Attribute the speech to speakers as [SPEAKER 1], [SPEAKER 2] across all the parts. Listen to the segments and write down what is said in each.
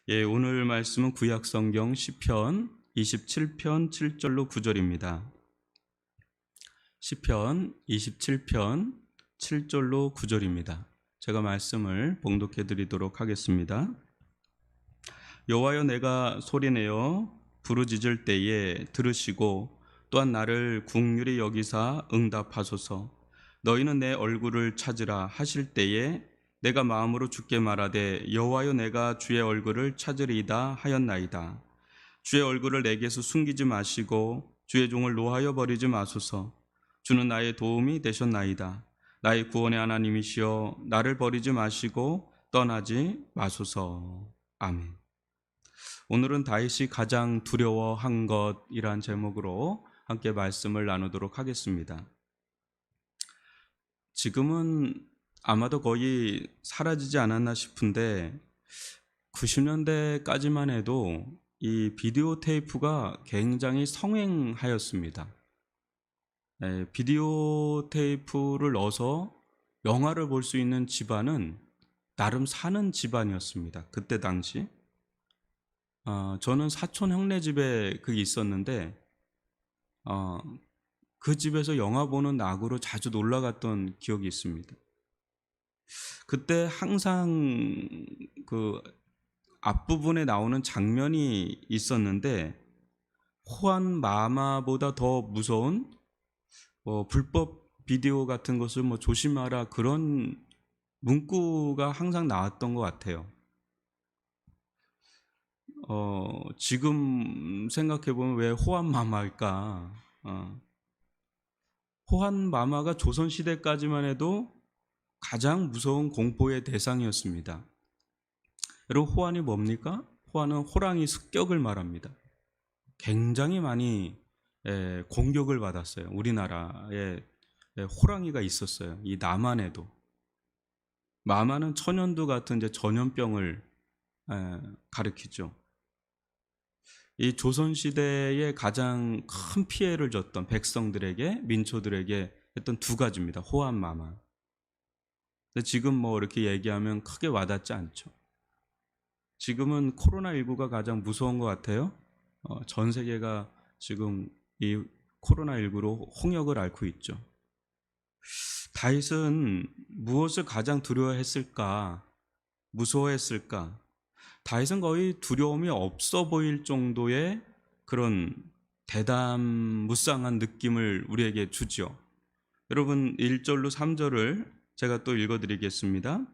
[SPEAKER 1] 예, 오늘 말씀은 구약 성경 시편 27편 7절로 9절입니다. 시편 27편 7절로 9절입니다. 제가 말씀을 봉독해 드리도록 하겠습니다. 여호와여, 내가 소리내어 부르짖을 때에 들으시고 또한 나를 긍휼히 여기사 응답하소서. 너희는 내 얼굴을 찾으라 하실 때에 내가 마음으로 주께 말하되 여호와여, 내가 주의 얼굴을 찾으리이다 하였나이다. 주의 얼굴을 내게서 숨기지 마시고 주의 종을 노하여 버리지 마소서. 주는 나의 도움이 되셨나이다. 나의 구원의 하나님이시여, 나를 버리지 마시고 떠나지 마소서. 아멘. 오늘은 다윗이 가장 두려워한 것이란 제목으로 함께 말씀을 나누도록 하겠습니다. 지금은 아마도 거의 사라지지 않았나 싶은데 90년대까지만 해도 이 비디오 테이프가 굉장히 성행하였습니다. 비디오 테이프를 넣어서 영화를 볼 수 있는 집안은 나름 사는 집안이었습니다. 그때 당시. 저는 사촌 형네 집에 그게 있었는데 그 집에서 영화 보는 낙으로 자주 놀러 갔던 기억이 있습니다. 그때 항상 그 앞부분에 나오는 장면이 있었는데 호환 마마보다 더 무서운 불법 비디오 같은 것을 조심하라, 그런 문구가 항상 나왔던 것 같아요. 지금 생각해보면 왜 호환 마마일까? 호환 마마가 조선시대까지만 해도 가장 무서운 공포의 대상이었습니다. 여러분, 호환이 뭡니까? 호환은 호랑이 습격을 말합니다. 굉장히 많이 공격을 받았어요. 우리나라에 호랑이가 있었어요. 이 남한에도. 마마는 천연두 같은 이제 전염병을 가리키죠. 이 조선시대에 가장 큰 피해를 줬던 백성들에게, 민초들에게 했던 두 가지입니다. 호환, 마마. 근데 지금 이렇게 얘기하면 크게 와닿지 않죠. 지금은 코로나19가 가장 무서운 것 같아요. 전 세계가 지금 이 코로나19로 홍역을 앓고 있죠. 다윗은 무엇을 가장 두려워했을까? 무서워했을까? 다윗은 거의 두려움이 없어 보일 정도의 그런 대담무쌍한 느낌을 우리에게 주죠. 여러분, 1절로 3절을 제가 또 읽어드리겠습니다.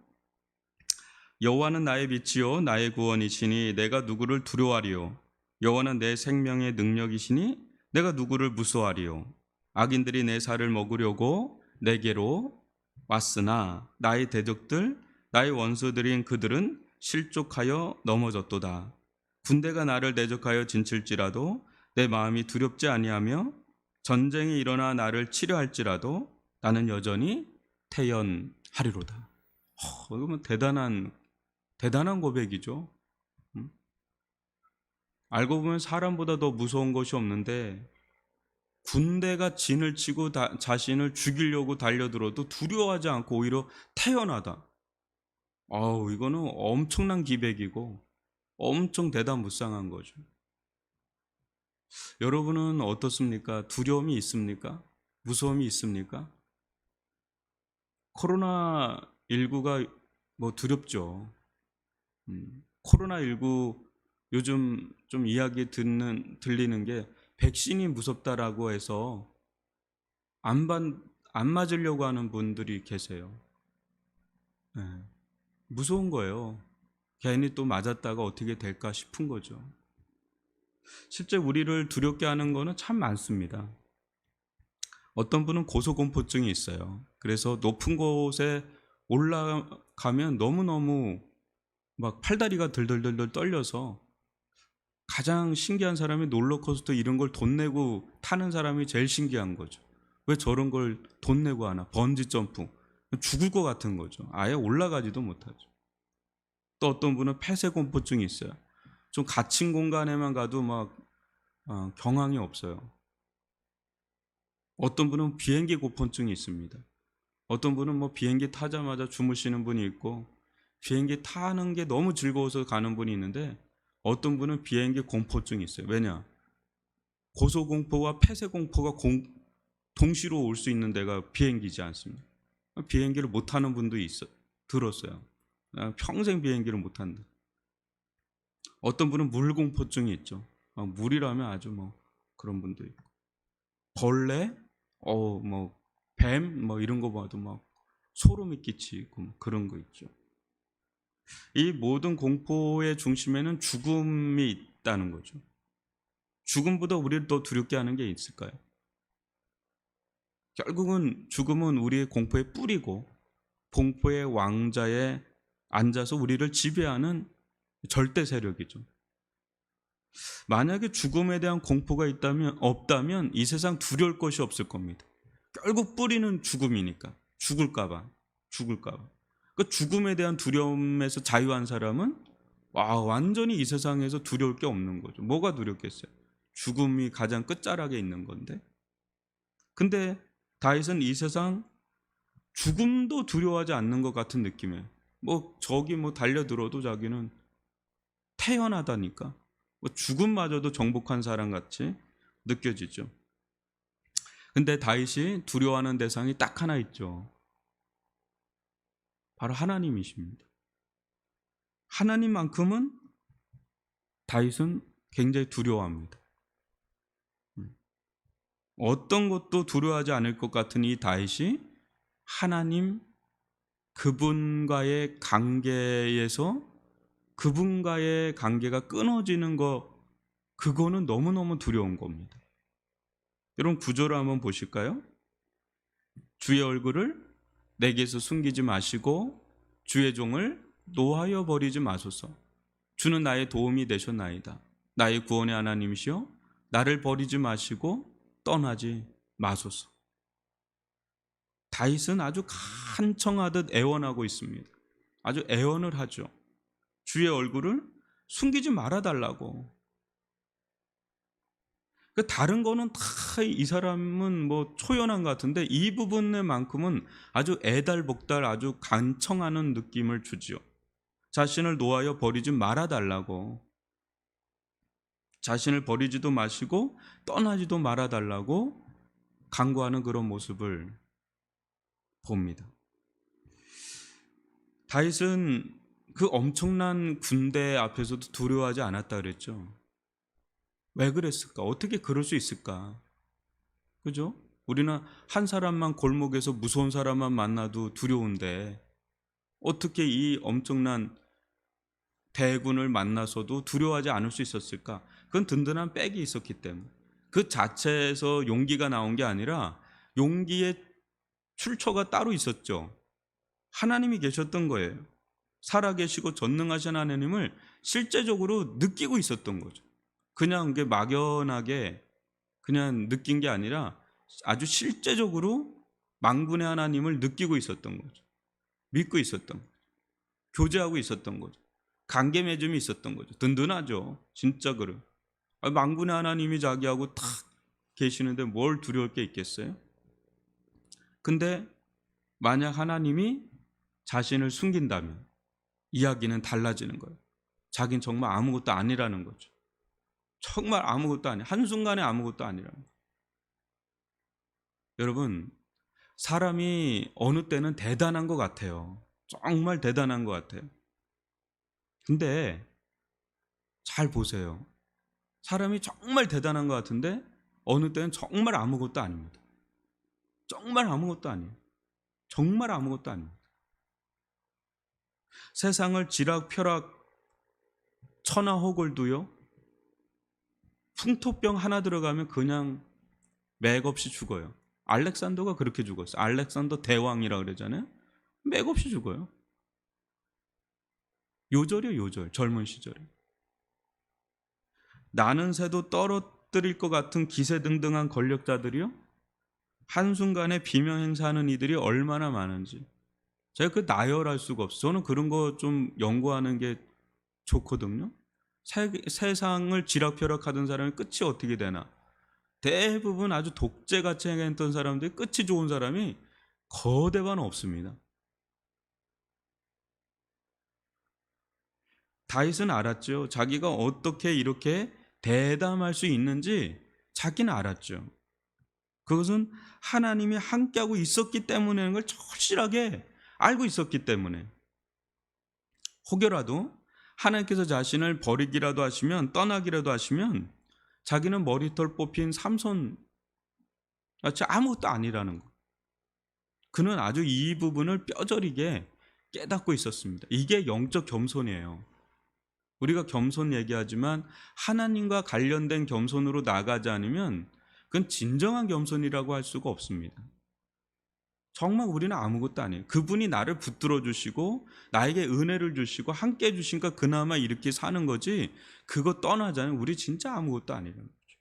[SPEAKER 1] 여호와는 나의 빛이요 나의 구원이시니 내가 누구를 두려워하리요. 여호와는 내 생명의 능력이시니 내가 누구를 무서워하리요. 악인들이 내 살을 먹으려고 내게로 왔으나 나의 대적들, 나의 원수들인 그들은 실족하여 넘어졌도다. 군대가 나를 대적하여 진칠지라도 내 마음이 두렵지 아니하며 전쟁이 일어나 나를 치려할지라도 나는 여전히 태연하리로다. 이거 대단한 고백이죠. 알고 보면 사람보다 더 무서운 것이 없는데 군대가 진을 치고 자신을 죽이려고 달려들어도 두려워하지 않고 오히려 태연하다. 이거는 엄청난 기백이고 엄청 대담무쌍한 거죠. 여러분은 어떻습니까? 두려움이 있습니까? 무서움이 있습니까? 코로나19가 두렵죠. 코로나19 요즘 좀 이야기 들리는 게 백신이 무섭다라고 해서 안 맞으려고 하는 분들이 계세요. 무서운 거예요. 괜히 또 맞았다가 어떻게 될까 싶은 거죠. 실제 우리를 두렵게 하는 거는 참 많습니다. 어떤 분은 고소공포증이 있어요. 그래서 높은 곳에 올라가면 너무너무 막 팔다리가 들들들들 떨려서, 가장 신기한 사람이 롤러코스터 이런 걸 돈 내고 타는 사람이 제일 신기한 거죠. 왜 저런 걸 돈 내고 하나? 번지점프. 죽을 것 같은 거죠. 아예 올라가지도 못하죠. 또 어떤 분은 폐쇄공포증이 있어요. 좀 갇힌 공간에만 가도 경황이 없어요. 어떤 분은 비행기 고폰증이 있습니다. 어떤 분은 비행기 타자마자 주무시는 분이 있고, 비행기 타는 게 너무 즐거워서 가는 분이 있는데 어떤 분은 비행기 공포증이 있어요. 왜냐? 고소공포와 폐쇄공포가 동시로 올 수 있는 데가 비행기지 않습니까? 비행기를 못 타는 분도 들었어요. 평생 비행기를 못 탄다. 어떤 분은 물공포증이 있죠. 물이라면 아주 뭐 그런 분도 있고, 벌레, 뭐 뱀, 뭐 이런 거 봐도 막 소름이 끼치고 뭐 그런 거 있죠. 이 모든 공포의 중심에는 죽음이 있다는 거죠. 죽음보다 우리를 더 두렵게 하는 게 있을까요? 결국은 죽음은 우리의 공포의 뿌리고 공포의 왕자에 앉아서 우리를 지배하는 절대 세력이죠. 만약에 죽음에 대한 공포가 없다면 이 세상 두려울 것이 없을 겁니다. 결국 뿌리는 죽음이니까. 죽을까봐. 그 죽음에 대한 두려움에서 자유한 사람은 완전히 이 세상에서 두려울 게 없는 거죠. 뭐가 두렵겠어요? 죽음이 가장 끝자락에 있는 건데. 근데 다윗은 이 세상 죽음도 두려워하지 않는 것 같은 느낌이에요. 저기 달려들어도 자기는 태연하다니까. 죽음마저도 정복한 사람 같이 느껴지죠. 근데 다윗이 두려워하는 대상이 딱 하나 있죠. 바로 하나님이십니다. 하나님만큼은 다윗은 굉장히 두려워합니다. 어떤 것도 두려워하지 않을 것 같은 이 다윗이 하나님 그분과의 관계에서 그분과의 관계가 끊어지는 그거는 너무너무 두려운 겁니다. 여러분 구절을 한번 보실까요? 주의 얼굴을 내게서 숨기지 마시고 주의 종을 노하여 버리지 마소서. 주는 나의 도움이 되셨나이다. 나의 구원의 하나님이시여 나를 버리지 마시고 떠나지 마소서. 다윗은 아주 간청하듯 애원하고 있습니다. 아주 애원을 하죠. 주의 얼굴을 숨기지 말아달라고. 다른 거는 다 이 사람은 초연한 것 같은데 이 부분에만큼은 아주 애달복달 아주 간청하는 느낌을 주지요. 자신을 놓아여 버리지 말아달라고. 자신을 버리지도 마시고 떠나지도 말아달라고 간구하는 그런 모습을 봅니다. 다윗은 그 엄청난 군대 앞에서도 두려워하지 않았다 그랬죠. 왜 그랬을까? 어떻게 그럴 수 있을까? 그죠? 우리는 한 사람만 골목에서 무서운 사람만 만나도 두려운데 어떻게 이 엄청난 대군을 만나서도 두려워하지 않을 수 있었을까? 그건 든든한 백이 있었기 때문에. 그 자체에서 용기가 나온 게 아니라 용기의 출처가 따로 있었죠. 하나님이 계셨던 거예요. 살아계시고 전능하신 하나님을 실제적으로 느끼고 있었던 거죠. 그냥 그게 막연하게 그냥 느낀 게 아니라 아주 실제적으로 만군의 하나님을 느끼고 있었던 거죠. 믿고 있었던 거죠. 교제하고 있었던 거죠. 관계 맺음이 있었던 거죠. 든든하죠. 진짜 그래. 만군의 하나님이 자기하고 탁 계시는데 뭘 두려울 게 있겠어요? 근데 만약 하나님이 자신을 숨긴다면 이야기는 달라지는 거예요. 자긴 정말 아무것도 아니라는 거죠. 정말 아무것도 아니에요. 한순간에 아무것도 아니라는 거예요. 여러분, 사람이 어느 때는 대단한 것 같아요. 정말 대단한 것 같아요. 근데 잘 보세요. 사람이 정말 대단한 것 같은데 어느 때는 정말 아무것도 아닙니다. 정말 아무것도 아니에요. 정말 아무것도 아닙니다. 세상을 지락펴락 천하호걸도요. 풍토병 하나 들어가면 그냥 맥없이 죽어요. 알렉산더가 그렇게 죽었어요. 알렉산더 대왕이라 그러잖아요. 맥없이 죽어요. 요절이요, 요절. 젊은 시절에. 나는 새도 떨어뜨릴 것 같은 기세등등한 권력자들이요. 한순간에 비명 행사하는 이들이 얼마나 많은지. 제가 나열할 수가 없어요. 저는 그런 거 좀 연구하는 게 좋거든요. 세상을 지락펴락하던 사람의 끝이 어떻게 되나. 대부분 아주 독재같이 행했던 사람들이 끝이 좋은 사람이 거대반 없습니다. 다윗은 알았죠. 자기가 어떻게 이렇게 대담할 수 있는지 자기는 알았죠. 그것은 하나님이 함께하고 있었기 때문에 걸 절실하게 알고 있었기 때문에, 혹여라도 하나님께서 자신을 버리기라도 하시면, 떠나기라도 하시면 자기는 머리털 뽑힌 삼손 같이 아무것도 아니라는 것. 그는 아주 이 부분을 뼈저리게 깨닫고 있었습니다. 이게 영적 겸손이에요. 우리가 겸손 얘기하지만 하나님과 관련된 겸손으로 나가지 않으면 그건 진정한 겸손이라고 할 수가 없습니다. 정말 우리는 아무것도 아니에요. 그분이 나를 붙들어 주시고 나에게 은혜를 주시고 함께 해주시니까 그나마 이렇게 사는 거지, 그거 떠나자면 우리 진짜 아무것도 아니라는 거죠.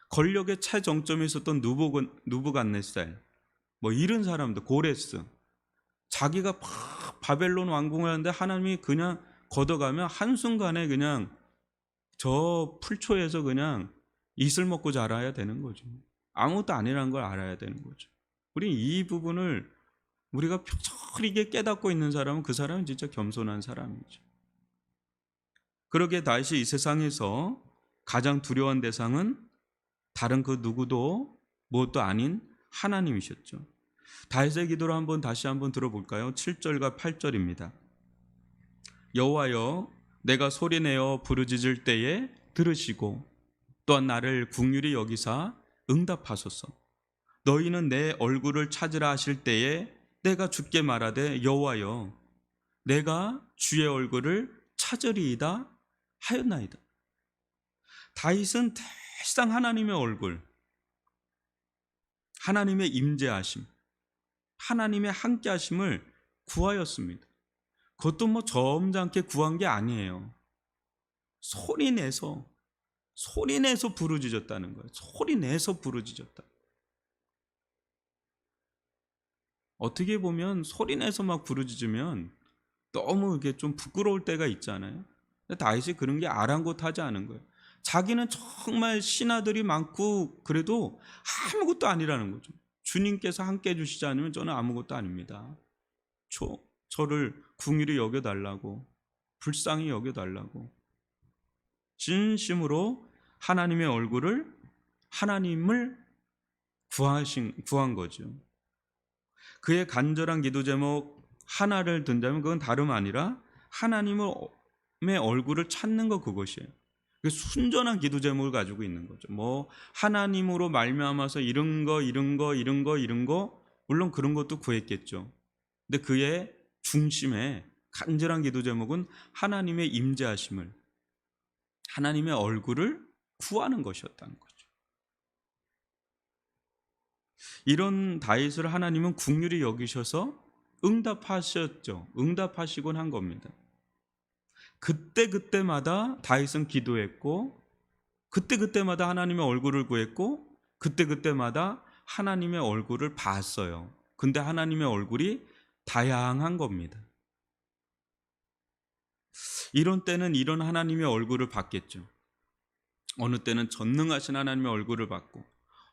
[SPEAKER 1] 권력의 최정점에 있었던 누부갓네살, 뭐 이런 사람들, 고레스, 자기가 막 바벨론 왕궁을 하는데 하나님이 그냥 걷어가면 한순간에 그냥 저 풀초에서 그냥 이슬 먹고 자라야 되는 거죠. 아무것도 아니라는 걸 알아야 되는 거죠. 우리 이 부분을 우리가 뼈저리게 깨닫고 있는 사람은 그 사람은 진짜 겸손한 사람이죠. 그러기에 다윗이 이 세상에서 가장 두려운 대상은 다른 그 누구도 무엇도 아닌 하나님이셨죠. 다윗의 기도를 다시 한번 들어볼까요? 7절과 8절입니다. 여호와여, 내가 소리내어 부르짖을 때에 들으시고 또한 나를 긍휼히 여기사 응답하소서. 너희는 내 얼굴을 찾으라 하실 때에 내가 주께 말하되 여호와여, 내가 주의 얼굴을 찾으리이다 하였나이다. 다윗은 대상 하나님의 얼굴, 하나님의 임재하심, 하나님의 함께하심을 구하였습니다. 그것도 뭐 점잖게 구한 게 아니에요. 소리내서 부르짖었다는 거예요. 소리내서 부르짖었다. 어떻게 보면 소리내서 막 부르짖으면 너무 이게 좀 부끄러울 때가 있잖아요. 근데 다윗이 그런 게 아랑곳하지 않은 거예요. 자기는 정말 신하들이 많고 그래도 아무것도 아니라는 거죠. 주님께서 함께 해주시지 않으면 저는 아무것도 아닙니다. 저를 긍휼히 여겨달라고, 불쌍히 여겨달라고 진심으로 하나님의 얼굴을, 하나님을 구한 거죠. 그의 간절한 기도 제목 하나를 든다면 그건 다름 아니라 하나님의 얼굴을 찾는 거, 그것이에요. 순전한 기도 제목을 가지고 있는 거죠. 뭐 하나님으로 말미암아서 이런 거 물론 그런 것도 구했겠죠. 근데 그의 중심에 간절한 기도 제목은 하나님의 임재하심을, 하나님의 얼굴을 구하는 것이었다는 거죠. 이런 다윗을 하나님은 긍휼히 여기셔서 응답하셨죠. 응답하시곤 한 겁니다. 그때마다 다윗은 기도했고, 그때마다 하나님의 얼굴을 구했고, 그때마다 하나님의 얼굴을 봤어요. 근데 하나님의 얼굴이 다양한 겁니다. 이런 때는 이런 하나님의 얼굴을 봤겠죠. 어느 때는 전능하신 하나님의 얼굴을 봤고,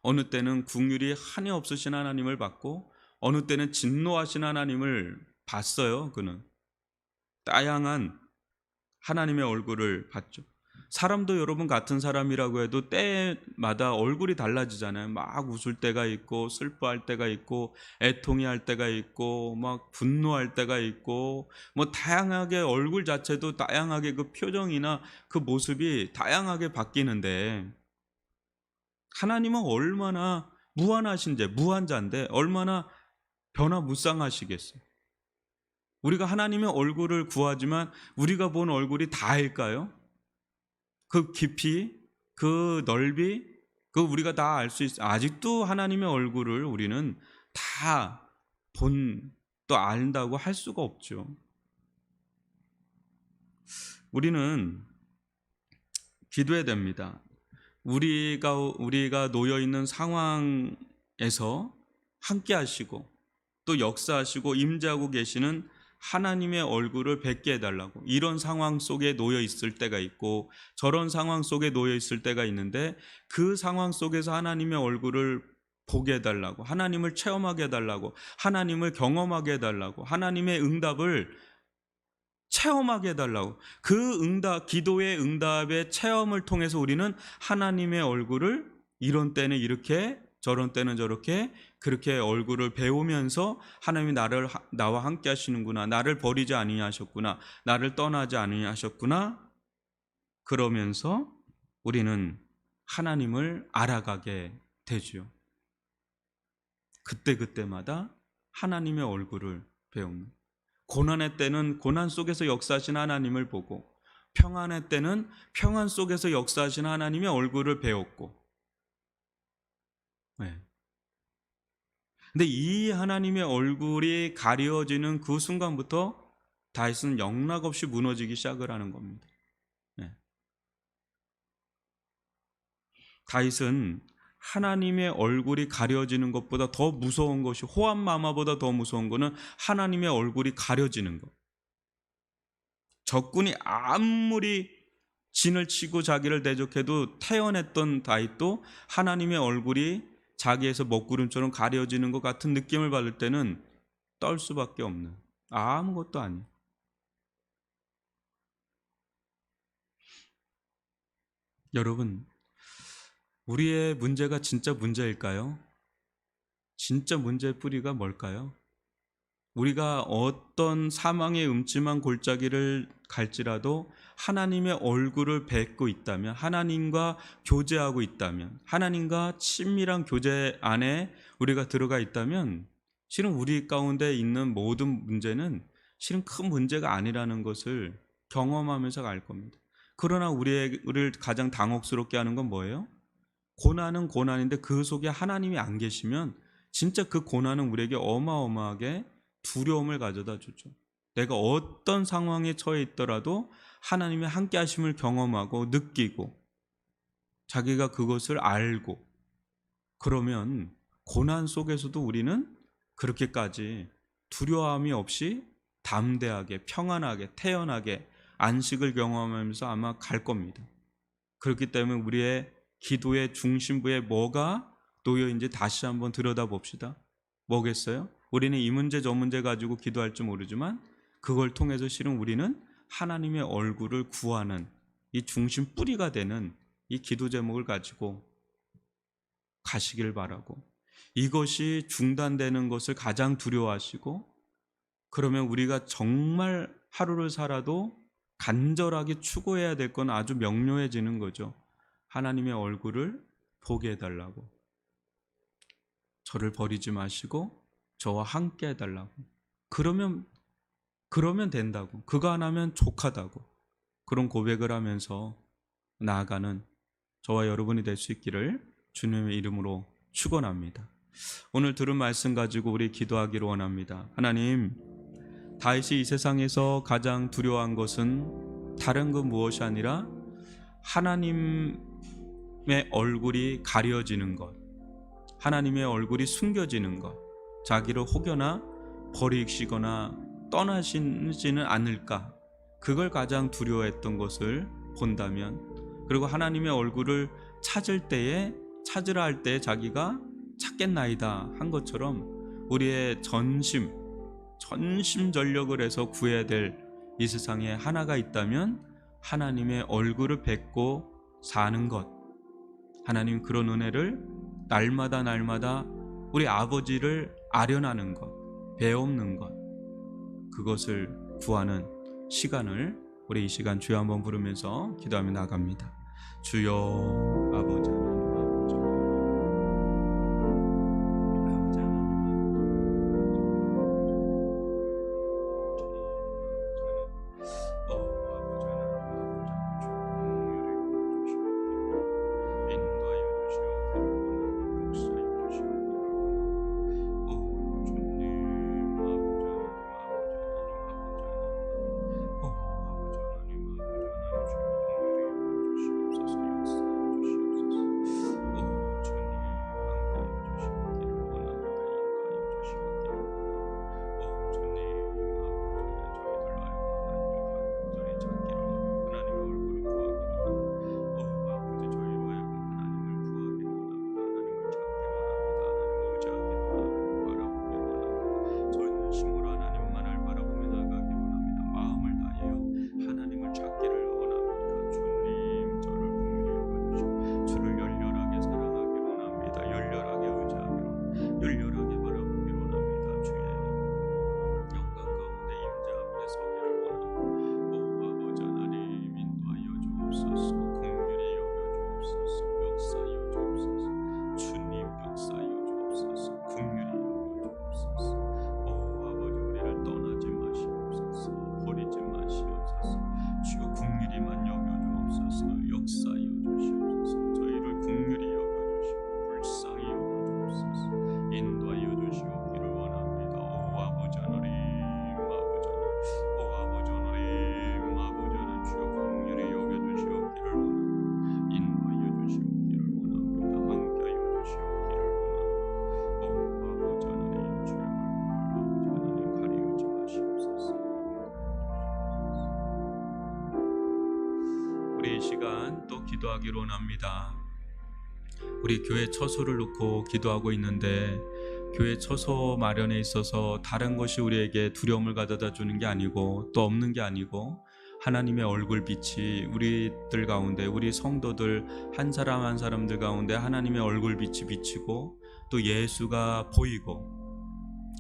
[SPEAKER 1] 어느 때는 긍휼이 한이 없으신 하나님을 봤고, 어느 때는 진노하신 하나님을 봤어요. 그는 다양한 하나님의 얼굴을 봤죠. 사람도 여러분 같은 사람이라고 해도 때마다 얼굴이 달라지잖아요. 막 웃을 때가 있고, 슬퍼할 때가 있고, 애통해할 때가 있고, 막 분노할 때가 있고, 뭐 다양하게 얼굴 자체도 다양하게 그 표정이나 그 모습이 다양하게 바뀌는데, 하나님은 얼마나 무한자인데 얼마나 변화무쌍하시겠어요. 우리가 하나님의 얼굴을 구하지만 우리가 본 얼굴이 다일까요? 그 깊이, 그 넓이, 그 우리가 다 알 수 있어요. 아직도 하나님의 얼굴을 우리는 다 또 안다고 할 수가 없죠. 우리는 기도해야 됩니다. 우리가 놓여 있는 상황에서 함께 하시고 또 역사하시고 임재하고 계시는 하나님의 얼굴을 뵙게 해달라고. 이런 상황 속에 놓여 있을 때가 있고 저런 상황 속에 놓여 있을 때가 있는데, 그 상황 속에서 하나님의 얼굴을 보게 해달라고, 하나님을 체험하게 해달라고, 하나님을 경험하게 해달라고, 하나님의 응답을 체험하게 해달라고. 그 기도의 응답의 체험을 통해서 우리는 하나님의 얼굴을 이런 때는 이렇게 저런 때는 저렇게 그렇게 얼굴을 배우면서 하나님이 나와 함께 하시는구나, 나를 버리지 아니하셨구나, 나를 떠나지 아니하셨구나, 그러면서 우리는 하나님을 알아가게 되죠. 그때마다 하나님의 얼굴을 배우는, 고난의 때는 고난 속에서 역사하신 하나님을 보고, 평안의 때는 평안 속에서 역사하신 하나님의 얼굴을 배웠고, 네. 근데 이 하나님의 얼굴이 가려지는 그 순간부터 다윗은 영락없이 무너지기 시작을 하는 겁니다. 네. 다윗은 하나님의 얼굴이 가려지는 것보다 더 무서운 것이, 호암마마보다 더 무서운 것은 하나님의 얼굴이 가려지는 것. 적군이 아무리 진을 치고 자기를 대적해도 태어났던 다윗도 하나님의 얼굴이 자기에서 먹구름처럼 가려지는 것 같은 느낌을 받을 때는 떨 수밖에 없는, 아무것도 아니에요. 여러분, 우리의 문제가 진짜 문제일까요? 진짜 문제의 뿌리가 뭘까요? 우리가 어떤 사망의 음침한 골짜기를 갈지라도 하나님의 얼굴을 뵙고 있다면, 하나님과 교제하고 있다면, 하나님과 친밀한 교제 안에 우리가 들어가 있다면, 실은 우리 가운데 있는 모든 문제는 실은 큰 문제가 아니라는 것을 경험하면서 알 겁니다. 그러나 우리를 가장 당혹스럽게 하는 건 뭐예요? 고난은 고난인데 그 속에 하나님이 안 계시면 진짜 그 고난은 우리에게 어마어마하게 두려움을 가져다 주죠. 내가 어떤 상황에 처해 있더라도 하나님의 함께 하심을 경험하고 느끼고 자기가 그것을 알고, 그러면 고난 속에서도 우리는 그렇게까지 두려움이 없이 담대하게 평안하게 태연하게 안식을 경험하면서 아마 갈 겁니다. 그렇기 때문에 우리의 기도의 중심부에 뭐가 놓여있는지 다시 한번 들여다봅시다. 뭐겠어요? 우리는 이 문제 저 문제 가지고 기도할 줄 모르지만 그걸 통해서 실은 우리는 하나님의 얼굴을 구하는 이 중심 뿌리가 되는 이 기도 제목을 가지고 가시길 바라고, 이것이 중단되는 것을 가장 두려워하시고, 그러면 우리가 정말 하루를 살아도 간절하게 추구해야 될 건 아주 명료해지는 거죠. 하나님의 얼굴을 보게 해달라고, 저를 버리지 마시고 저와 함께 해달라고, 그러면 된다고, 그거 안 하면 족하다고, 그런 고백을 하면서 나아가는 저와 여러분이 될 수 있기를 주님의 이름으로 축원합니다. 오늘 들은 말씀 가지고 우리 기도하기를 원합니다. 하나님, 다윗이 이 세상에서 가장 두려워한 것은 다른 것 무엇이 아니라 하나님의 얼굴이 가려지는 것, 하나님의 얼굴이 숨겨지는 것, 자기를 혹여나 버리시거나 떠나시지는 않을까, 그걸 가장 두려워했던 것을 본다면, 그리고 하나님의 얼굴을 찾으라 할 때에 자기가 찾겠나이다 한 것처럼 우리의 전심전력을 해서 구해야 될 이 세상에 하나가 있다면 하나님의 얼굴을 뵙고 사는 것, 하나님 그런 은혜를 날마다 우리 아버지를 아련하는 것, 배움는 것, 그것을 구하는 시간을 우리 이 시간 주여 한번 부르면서 기도하며 나갑니다. 주여 아버지 하나님, 역사하여 주시옵소서. 저희를 긍휼히 여겨주시고 불쌍히 여겨주옵소서. 인도하여 주시옵기를 원합니다. 오 아버지 하나님, 아버지 하나님, 오 아버지 하나님, 아버지 하나님, 주여 긍휼히 여겨주시옵기를 원합니다. 인도하여 주시옵기를 원합니다. 함께하여 주시옵기를 원합니다. 오 아버지 하나님, 주여 아버지 하나님 가리우지 마시옵소서. 우리 이 시간 또 기도하기로 원합니다. 우리 교회 처소를 놓고 기도하고 있는데, 교회 처소 마련에 있어서 다른 것이 우리에게 두려움을 가져다 주는 게 아니고 또 없는 게 아니고 하나님의 얼굴 빛이 우리들 가운데, 우리 성도들 한 사람 한 사람들 가운데 하나님의 얼굴 빛이 비치고 또 예수가 보이고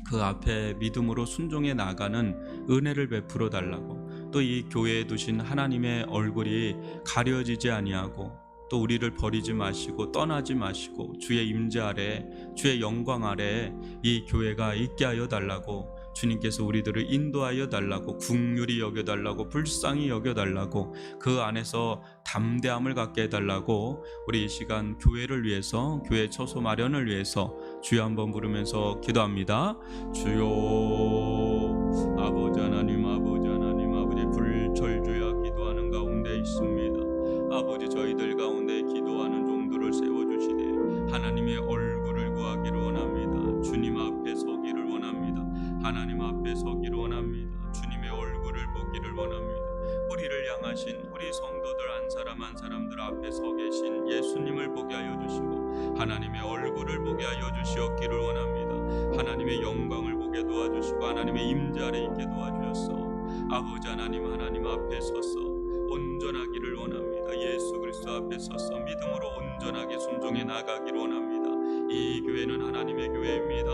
[SPEAKER 1] 그 앞에 믿음으로 순종해 나가는 은혜를 베풀어 달라고, 또 이 교회에 두신 하나님의 얼굴이 가려지지 아니하고 또 우리를 버리지 마시고 떠나지 마시고 주의 임재 아래, 주의 영광 아래 이 교회가 있게 하여 달라고, 주님께서 우리들을 인도하여 달라고, 긍휼히 여겨달라고, 불쌍히 여겨달라고, 그 안에서 담대함을 갖게 해달라고, 우리 이 시간 교회를 위해서, 교회 처소 마련을 위해서 주여 한번 부르면서 기도합니다. 주여 아버지 하나님, 아버지 하나님, 아버지 불철주야 기도하는 가운데 있습니다. 아버지 저희들 가운데 기도하는 종들을 세워주시되 하나님의 얼굴을 구하기를 원합니다. 주님 앞에 서기를 원합니다. 하나님 앞에 서기를 원합니다. 주님의 얼굴을 보기를 원합니다. 우리를 향하신 우리 성도들 한 사람 한 사람들 앞에 서 계신 예수님을 보게 하여 주시고 하나님의 얼굴을 보게 하여 주시옵기를 원합니다. 하나님의 영광을 보게 도와주시고 하나님의 임재 아래 있게 도와주셨소. 아버지 하나님, 하나님 앞에 서서 온전하기를 원합니다. 예수 그리스도 앞에 서서 믿음으로 온전하게 순종해 나가기를 원합니다. 이 교회는 하나님의 교회입니다.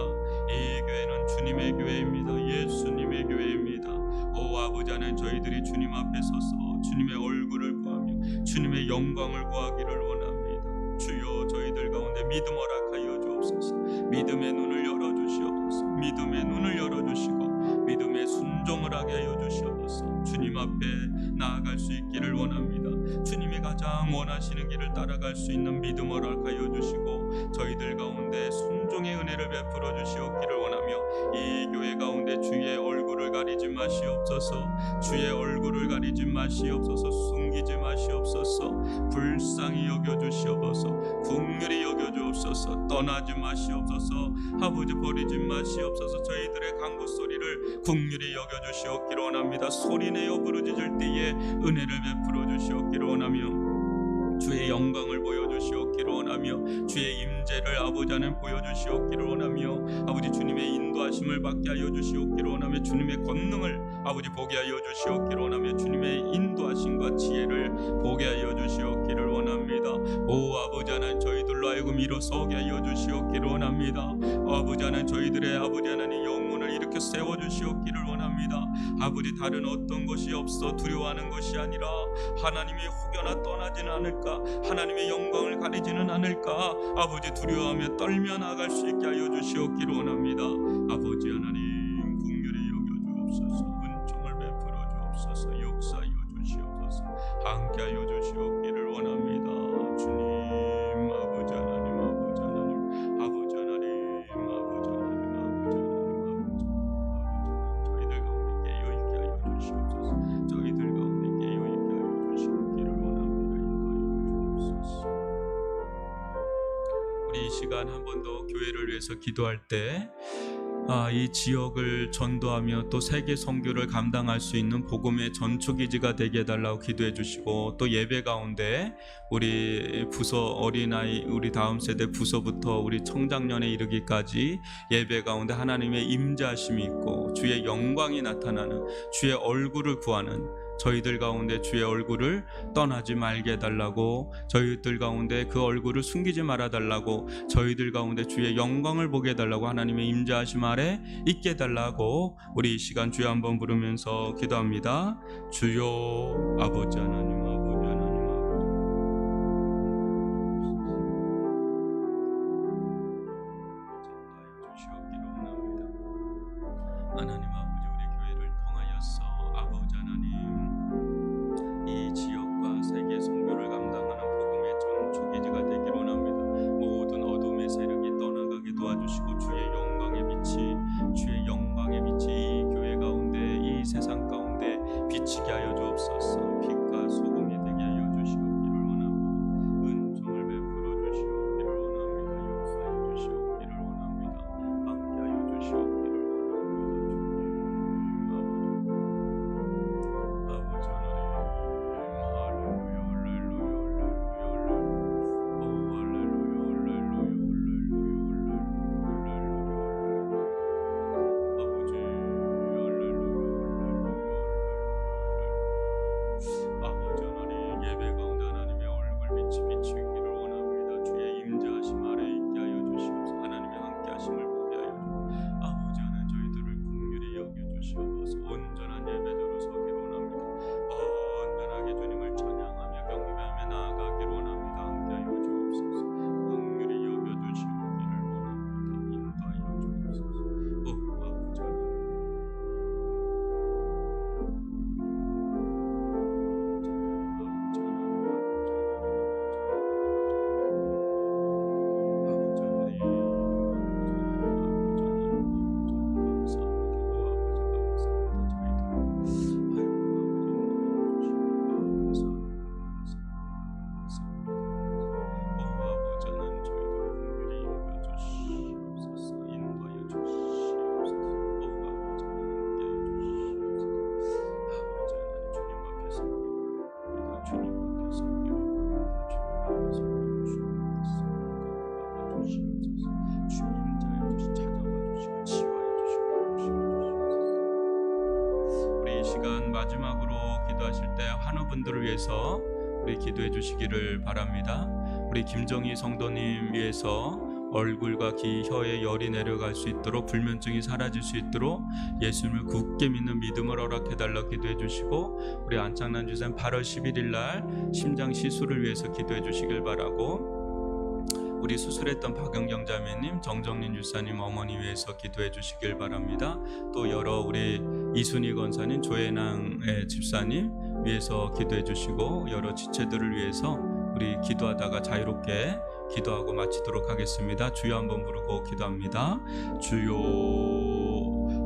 [SPEAKER 1] 이 교회는 주님의 교회입니다. 예수님의 교회입니다. 오 아버지 하나님, 저희들이 주님 앞에 서서 주님의 얼굴을 구하며 주님의 영광을 구하기를 원합니다. 주여 저희들 가운데 믿음 허락하여 주옵소서. 믿음의 눈을 열어주시옵소서. 믿음의 눈을 열어주시고 믿음의 순종을 하게 하여 주시옵소서. 주님 앞에 나아갈 수 있기를 원합니다. 주님이 가장 원하시는 길을 따라갈 수 있는 믿음 허락하여 주시고 저희들 가운데 순종의 은혜를 베풀어 주시옵기를 원하며 이 교회 가운데 주의 얼굴을 가리지 마시옵소서. 주의 얼굴을 가리지 마시옵소서. 숨기지 마시옵소서. 불쌍히 여겨주시옵소서. 긍휼히 여겨주옵소서. 떠나지 마시옵소서. 아버지 버리지 마시옵소서. 저희들의 간구 소리를 긍휼히 여겨주시옵기를 원합니다. 소리내어 부르짖을 때에 은혜를 베풀어 주시옵기를 원하며 주의 영광을 보여주시옵기를 원하며 주의 임재를 아버지 안에 보여주시옵기를 원하며 아버지 주님의 인도하심을 받게 하여 주시옵기를 원하며 주님의 권능을 아버지 보게 하여 주시옵기를 원하며 주님의 인도하심과 지혜를 보게 하여 주시옵기를 원합니다. 오 아버지 하나님, 저희들로 하여금 일어서게 하여 주시옵기를 원합니다. 아버지 하나님, 저희들의 아버지 하나님 영혼을 이렇게 세워주시옵기를 원합니다. 아버지 다른 어떤 것이 없어 두려워하는 것이 아니라 하나님이 혹여나 떠나지는 않을까, 하나님의 영광을 가리지는 않을까, 아버지 두려워하며 떨며 나갈 수 있게 하여 주시옵기를 원합니다. 아버지 하나님 긍휼히 여겨주옵소서. 은총을 베풀어 주옵소서. 역사하여 주시옵소서. 함께하여 주시옵기를 원합니다. 주님 아버지 하나님, 아버지 하나님, 아버지 하나님, 아버지 하나님, 아버지 하나님, 저희들 가운데 깨어있게 하여 주시옵소서. 저희들 가운데 깨어있게 하여 주시옵기를 원합니다. 인도하여 주옵소서. 우리 이 시간 한 번 더 교회를 위해서 기도할 때 이 지역을 전도하며 또 세계 선교를 감당할 수 있는 복음의 전초기지가 되게 해달라고 기도해 주시고, 또 예배 가운데 우리 부서 어린아이, 우리 다음 세대 부서부터 우리 청장년에 이르기까지 예배 가운데 하나님의 임재하심이 있고 주의 영광이 나타나는, 주의 얼굴을 구하는 저희들 가운데 주의 얼굴을 떠나지 말게 해달라고, 저희들 가운데 그 얼굴을 숨기지 말아달라고, 저희들 가운데 주의 영광을 보게 해달라고, 하나님의 임재하심 아래 있게 해달라고 우리 이 시간 주여 한번 부르면서 기도합니다. 주여 아버지 하나님, 아버지 하나님, 아버지 주시옵기를 원합니다. 하나님 아버지, 우리 교회를 통하여서 아버지 하나님 이 지역과 세계 선교를 감당 분들을 위해서 우리 기도해 주시기를 바랍니다. 우리 김정희 성도님 위해서 얼굴과 귀, 혀에 열이 내려갈 수 있도록, 불면증이 사라질 수 있도록 예수님을 굳게 믿는 믿음을 허락해달라 기도해 주시고, 우리 안창란 주사님 8월 11일 날 심장 시술을 위해서 기도해 주시길 바라고, 우리 수술했던 박영경 자매님, 정정린 유사님 어머니 위해서 기도해 주시길 바랍니다. 또 여러 우리 이순희 권사님, 조혜낭의 집사님 위해서 기도해 주시고, 여러 지체들을 위해서 우리 기도하다가 자유롭게 기도하고 마치도록 하겠습니다. 주여 한번 부르고 기도합니다. 주여,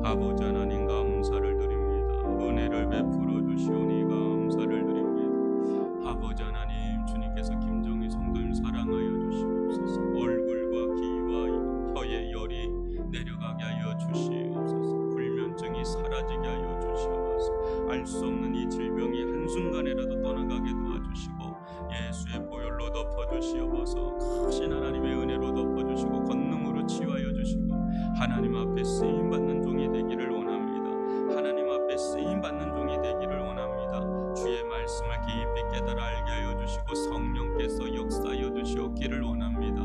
[SPEAKER 1] 아버지 하나님 감사를 드립니다. 은혜를 베풀어 주시오니 감사를 드립니다. 아버지 하나님, 주님께서 김정희 성도님 사랑하여 주시옵소서. 얼굴과 귀와 혀에 열이 내려가게 하여 주시옵소서. 불면증이 사라지게 하여 주시옵소서. 알 수 없는 이 질병이 한순간에라도 떠나가게 도와주시고, 예수의 보혈로 덮어주시옵소서. 크신 하나님의 은혜로 덮어주시고, 권능으로 치유하여 주시고, 하나님 앞에 쓰임받는 종이 되기를 원합니다. 하나님 앞에 쓰임받는 종이 되기를 원합니다. 주의 말씀을 깊이 깨달아 알게 하여 주시고, 성령께서 역사하여 주시옵기를 원합니다.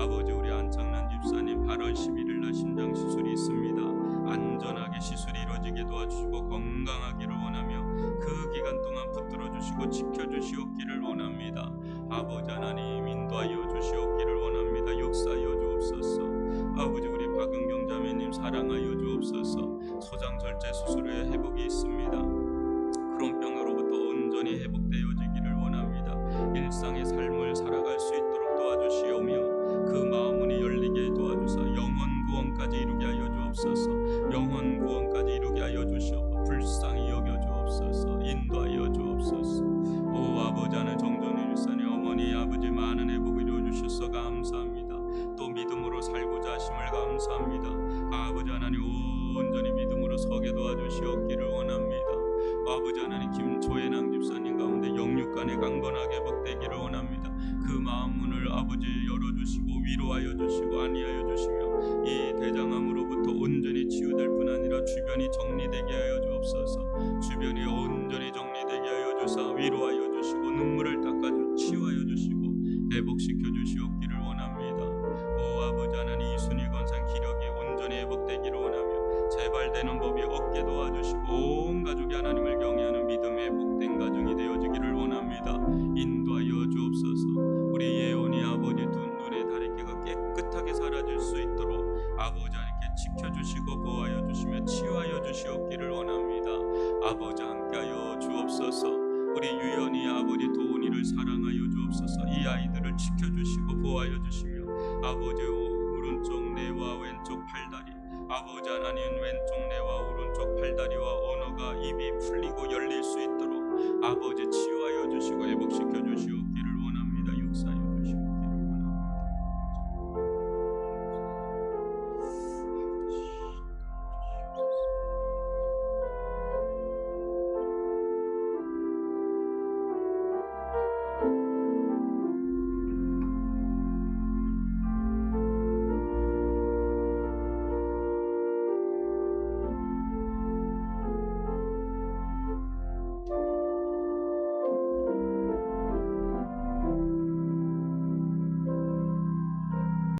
[SPEAKER 1] 아버지, 우리 안창란 집사님 8월 11일 날 심장 시술이 있습니다. 안전하게 시술이 이루어지게 도와주시고 건강하기를 원하며 그 기간 동안 붙들어 주시고 지켜주시옵기를 원합니다. 아버지 하나님, 인도하여 주시옵기를 원합니다. 역사하여 주옵소서. 아버지, 우리 박은경 자매님 사랑하여 주옵소서. 소장절제 수술에 회복이 있습니다. 크론병으로부터 온전히 회복되어지기를 원합니다. 일상의 삶을 살아갈 수 있도록 도와주시오며 그 마음문이 열리게 도와주사 영원 구원까지 이루게 하여 주옵소서. 영원 구원까지 이루게 하여 주시옵소서. 불쌍히 여겨 주옵소서. 인도하여 주옵소서. 오 아버지 하나님, 정정리 일산의 어머니 아버지 많은 회복을 이루어 주셔서 감사합니다. 또 믿음으로 살고자 하심을 감사합니다. 아버지 하나님, 온전히 믿음으로 서게 도와주시옵기를 원합니다. 아버지 하나님, 김조혜낭 집사님 가운데 영육간에 강건하게 회복되기를 원합니다. 그 마음 문을 아버지 열어주시고 위로하여 주시고 안위하여 주시며 이 대장암으로부터 온전히 치유될 뿐 아니라 주변이 정리되게 하여 주옵소서. 주변이 온전히 정리되게 하여 주사 위로하여 주시고 눈물을 닦아주 치유하여 주시고 회복시켜 주시옵기를 원합니다. 오 아버지 하나님, 이순희 권상 기력이 온전히 회복되기를 원하며 재발되는 법이 없게 도와주시고 온 가족이 하나님을 경외하는 믿음의 복된 가정이 되어지기를 원합니다. 인도하여 주옵소서. 우리 예언이 아버지 두 눈의 다리끼가 깨끗하게 사라질 수 있도록 아버지 하나님께 지켜주시고 보호하여 주시며 치유하여 주시옵기를 원합니다. 아버지 함께하여 주옵소서. 우리 유연이 아버지 도훈이를 사랑하여 주옵소서. 이 아이들을 지켜주시고 보호하여 주시며 아버지 오른쪽 뇌와 왼쪽 팔다리, 아버지 하나님 왼쪽 뇌와 오른쪽 팔다리와 언어가 입이 풀리고 열릴 수 있도록 아버지 치유